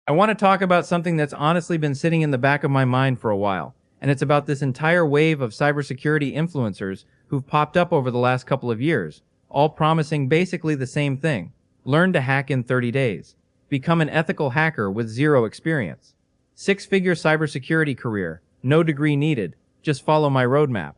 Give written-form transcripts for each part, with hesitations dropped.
I want to talk about something that's honestly been sitting in the back of my mind for a while, and it's about this entire wave of cybersecurity influencers who've popped up over the last couple of years, all promising basically the same thing: learn to hack in 30 days, become an ethical hacker with zero experience, six-figure cybersecurity career, no degree needed, just follow my roadmap.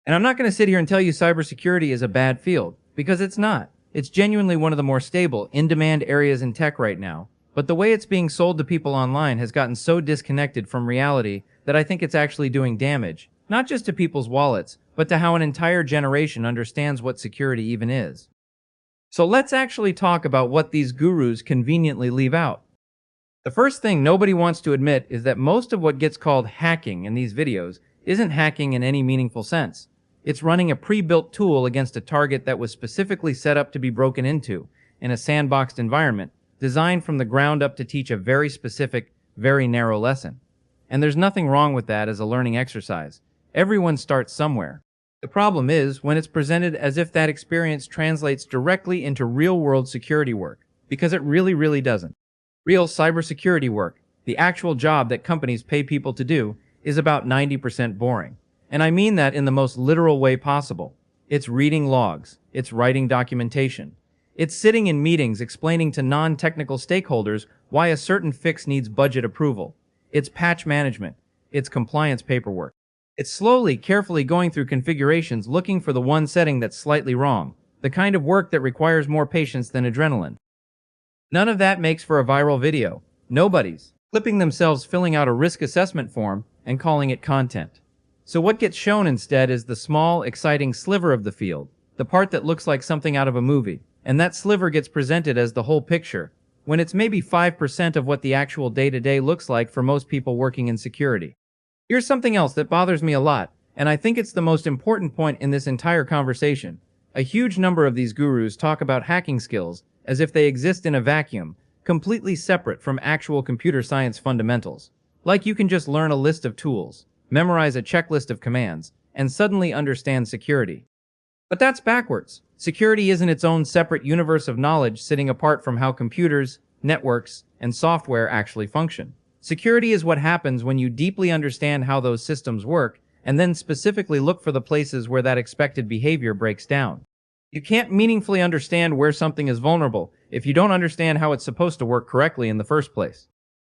And I'm not going to sit here and tell you cybersecurity is a bad field, because it's not. It's genuinely one of the more stable, in-demand areas in tech right now. But the way it's being sold to people online has gotten so disconnected from reality that I think it's actually doing damage, not just to people's wallets, but to how an entire generation understands what security even is. So let's actually talk about what these gurus conveniently leave out. The first thing nobody wants to admit is that most of what gets called hacking in these videos isn't hacking in any meaningful sense. It's running a pre-built tool against a target that was specifically set up to be broken into in a sandboxed environment, designed from the ground up to teach a very specific, very narrow lesson. And there's nothing wrong with that as a learning exercise. Everyone starts somewhere. The problem is when it's presented as if that experience translates directly into real-world security work, because it really doesn't. Real cybersecurity work, the actual job that companies pay people to do, is about 90% boring. And I mean that in the most literal way possible. It's reading logs. It's writing documentation. It's sitting in meetings explaining to non-technical stakeholders why a certain fix needs budget approval. It's patch management. It's compliance paperwork. It's slowly, carefully going through configurations looking for the one setting that's slightly wrong, the kind of work that requires more patience than adrenaline. None of that makes for a viral video. Nobody's clipping themselves filling out a risk assessment form and calling it content. So what gets shown instead is the small, exciting sliver of the field, the part that looks like something out of a movie, and that sliver gets presented as the whole picture, when it's maybe 5% of what the actual day-to-day looks like for most people working in security. Here's something else that bothers me a lot, and I think it's the most important point in this entire conversation. A huge number of these gurus talk about hacking skills as if they exist in a vacuum, completely separate from actual computer science fundamentals. Like you can just learn a list of tools, memorize a checklist of commands, and suddenly understand security. But that's backwards. Security isn't its own separate universe of knowledge sitting apart from how computers, networks, and software actually function. Security is what happens when you deeply understand how those systems work and then specifically look for the places where that expected behavior breaks down. You can't meaningfully understand where something is vulnerable if you don't understand how it's supposed to work correctly in the first place.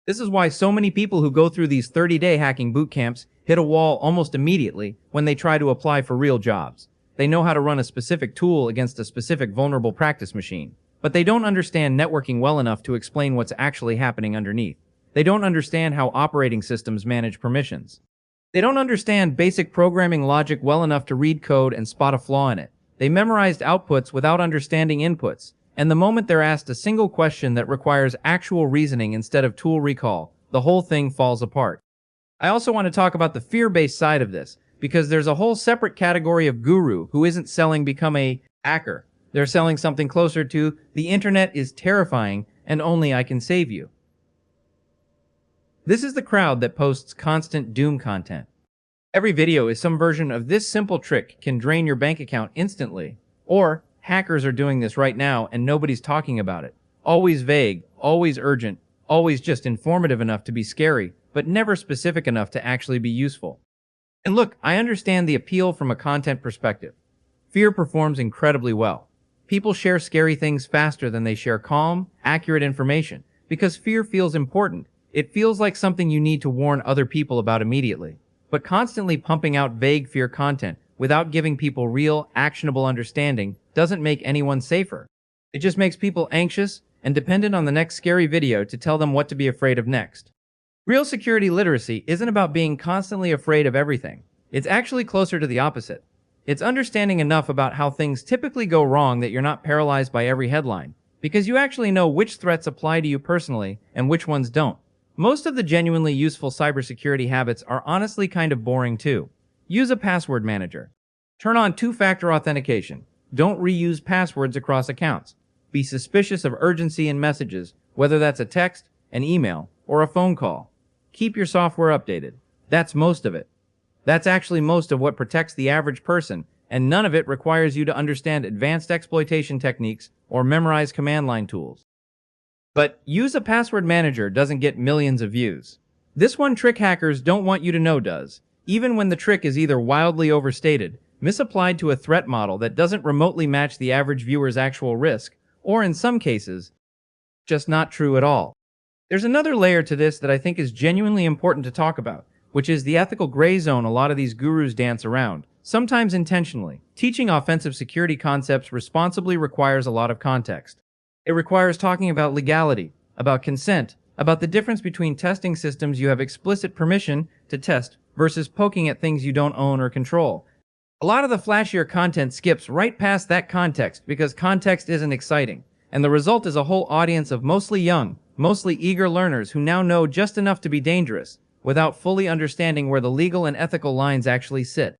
This is why so many people who go through these 30-day hacking boot camps hit a wall almost immediately when they try to apply for real jobs. They know how to run a specific tool against a specific vulnerable practice machine, but they don't understand networking well enough to explain what's actually happening underneath. They don't understand how operating systems manage permissions. They don't understand basic programming logic well enough to read code and spot a flaw in it. They memorized outputs without understanding inputs, and the moment they're asked a single question that requires actual reasoning instead of tool recall, the whole thing falls apart. I also want to talk about the fear-based side of this, because there's a whole separate category of guru who isn't selling become a hacker. They're selling something closer to the internet is terrifying and only I can save you. This is the crowd that posts constant doom content. Every video is some version of this simple trick can drain your bank account instantly. Or, hackers are doing this right now and nobody's talking about it. Always vague, always urgent, always just informative enough to be scary, but never specific enough to actually be useful. And look, I understand the appeal from a content perspective. Fear performs incredibly well. People share scary things faster than they share calm, accurate information, because fear feels important. It feels like something you need to warn other people about immediately. But constantly pumping out vague fear content without giving people real, actionable understanding doesn't make anyone safer. It just makes people anxious and dependent on the next scary video to tell them what to be afraid of next. Real security literacy isn't about being constantly afraid of everything. It's actually closer to the opposite. It's understanding enough about how things typically go wrong that you're not paralyzed by every headline, because you actually know which threats apply to you personally and which ones don't. Most of the genuinely useful cybersecurity habits are honestly kind of boring too. Use a password manager. Turn on two-factor authentication. Don't reuse passwords across accounts. Be suspicious of urgency in messages, whether that's a text, an email, or a phone call. Keep your software updated. That's most of it. That's actually most of what protects the average person, and none of it requires you to understand advanced exploitation techniques or memorize command line tools. But use a password manager doesn't get millions of views. This one trick hackers don't want you to know does, even when the trick is either wildly overstated, misapplied to a threat model that doesn't remotely match the average viewer's actual risk, or in some cases, just not true at all. There's another layer to this that I think is genuinely important to talk about, which is the ethical gray zone a lot of these gurus dance around, sometimes intentionally. Teaching offensive security concepts responsibly requires a lot of context. It requires talking about legality, about consent, about the difference between testing systems you have explicit permission to test versus poking at things you don't own or control. A lot of the flashier content skips right past that context because context isn't exciting, and the result is a whole audience of mostly young, mostly eager learners who now know just enough to be dangerous, without fully understanding where the legal and ethical lines actually sit.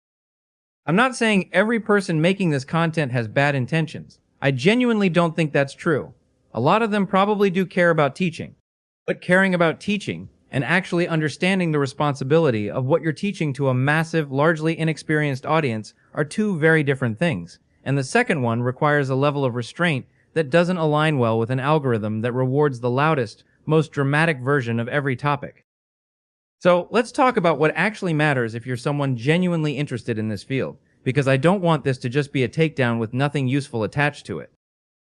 I'm not saying every person making this content has bad intentions. I genuinely don't think that's true. A lot of them probably do care about teaching. But caring about teaching and actually understanding the responsibility of what you're teaching to a massive, largely inexperienced audience are two very different things. And the second one requires a level of restraint that doesn't align well with an algorithm that rewards the loudest, most dramatic version of every topic. So let's talk about what actually matters if you're someone genuinely interested in this field, because I don't want this to just be a takedown with nothing useful attached to it.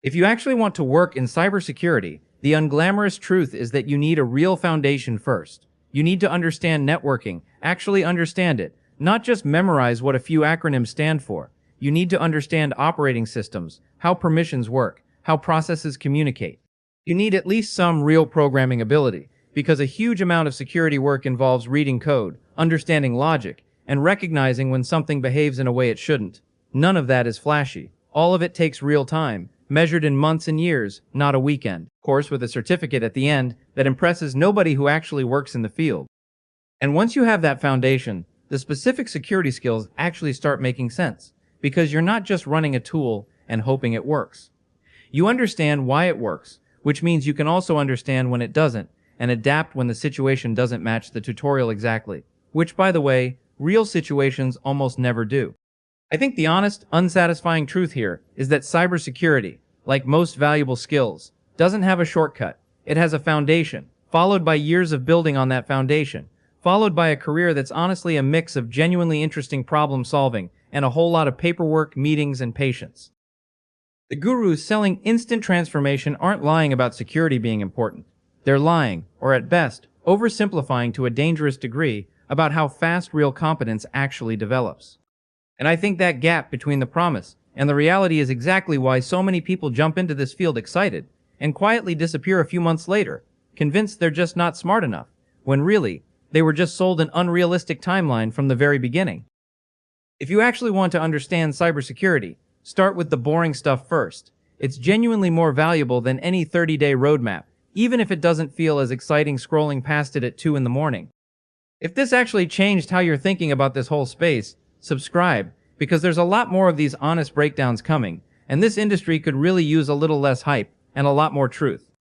If you actually want to work in cybersecurity, the unglamorous truth is that you need a real foundation first. You need to understand networking, actually understand it, not just memorize what a few acronyms stand for. You need to understand operating systems, how permissions work, how processes communicate. You need at least some real programming ability, because a huge amount of security work involves reading code, understanding logic, and recognizing when something behaves in a way it shouldn't. None of that is flashy. All of it takes real time, measured in months and years, not a weekend. Of course, with a certificate at the end that impresses nobody who actually works in the field. And once you have that foundation, the specific security skills actually start making sense, because you're not just running a tool and hoping it works. You understand why it works, which means you can also understand when it doesn't, and adapt when the situation doesn't match the tutorial exactly, which, by the way, real situations almost never do. I think the honest, unsatisfying truth here is that cybersecurity, like most valuable skills, doesn't have a shortcut. It has a foundation, followed by years of building on that foundation, followed by a career that's honestly a mix of genuinely interesting problem solving and a whole lot of paperwork, meetings, and patience. The gurus selling instant transformation aren't lying about security being important. They're lying, or at best, oversimplifying to a dangerous degree about how fast real competence actually develops. And I think that gap between the promise and the reality is exactly why so many people jump into this field excited and quietly disappear a few months later, convinced they're just not smart enough, when really, they were just sold an unrealistic timeline from the very beginning. If you actually want to understand cybersecurity, start with the boring stuff first. It's genuinely more valuable than any 30-day roadmap, even if it doesn't feel as exciting scrolling past it at 2 in the morning. If this actually changed how you're thinking about this whole space, subscribe, because there's a lot more of these honest breakdowns coming, and this industry could really use a little less hype and a lot more truth.